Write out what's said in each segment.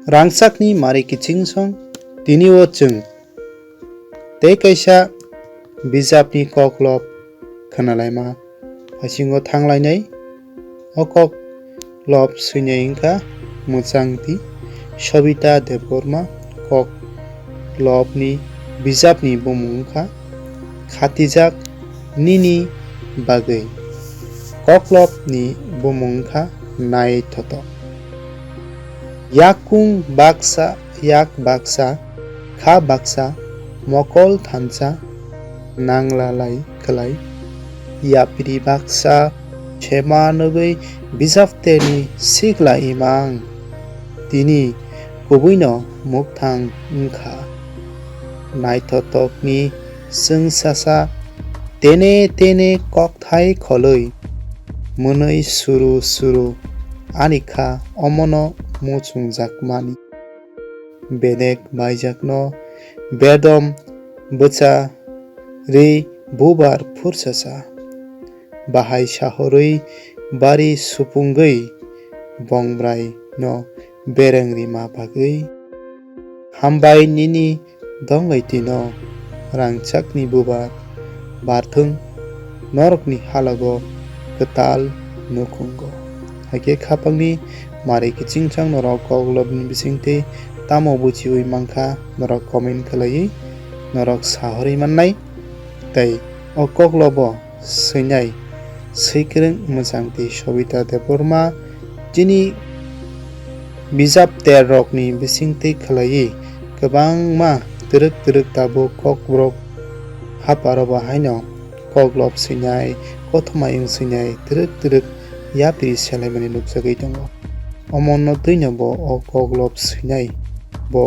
रांसाकनि मारै किचिं सं तिनिओ जों ते कैसा बिजाबनि ककलब खोनालायमा हासिङाव थांलायनाय ककलब सैनाय इंका मोजांथि सबिता देबबर्मा ककलबनि बिजाबनि बुमुंखा खाथिजाक निनि बागै ककलबनि बुमुंखा नायथथ याकुं बाक्सा याक बाक्सा खा बाक्सा मकल थानसा नांलालाय खलाय यापिरि बाक्सा छेमा नगै बिजाबतेनि सिगला इमां तिनि कुबैनो मुक्तां उंखा नायथथकनि जोंसासा तेने तेने ककथाय खलै मोनै सुरु सुरु आनिखा अमनो मुचुंजाकमानि बेदेक बायजाकनो बेदम बचा रै बुबार फुरसासा बाहाय साहरै बारि सुपुंगै बंब्राय न बेरेंरिमा बागै हामबाय निनि दंगैतिनो रांचाकनि बुबार बारथों नरकनि हालागो कताल नुकुंगो हाइके खापांनि मारै किचिं सांग नरक ककलबनि बिसिंते तामो बुचिउइ मांखा नरक कमेन्ट खालायै नरक साहरै माननाय तै अ ककलबो सैनाय सैख्रों मोजांथि सबिता देबबर्मा दिनि बिजाब तेरकनि बिसिंते खालायै गोबांमा दृक ताबो ककब्रक हापारबा हायनो ककलब सैनाय कथमायं सैनाय दृक यापिरि सेलायमानि नुकजागै दङ अमनो दैनोबो अ ककलब सैनाय बो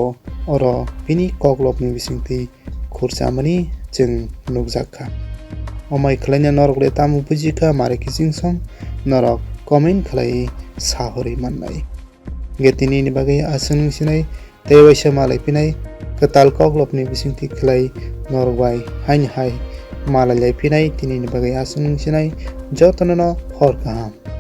अर बिनि ककलबनि बिसिंते खुरजामानि जों नुकजाखा अमाय खालायना नरकले तामु बुजिखा मारै किचिं सं नरक कमेन्ट खालायै साहरै माननाय गेतिनि बागै आसुं सिनाय तैवैसा मालायफिनाय कताल ककलबनि बिसिंते खालाय नरबाय हाय मालाय लायफिनाय तिनि बागै आसुं सिनाय जतननो हर गाहाम।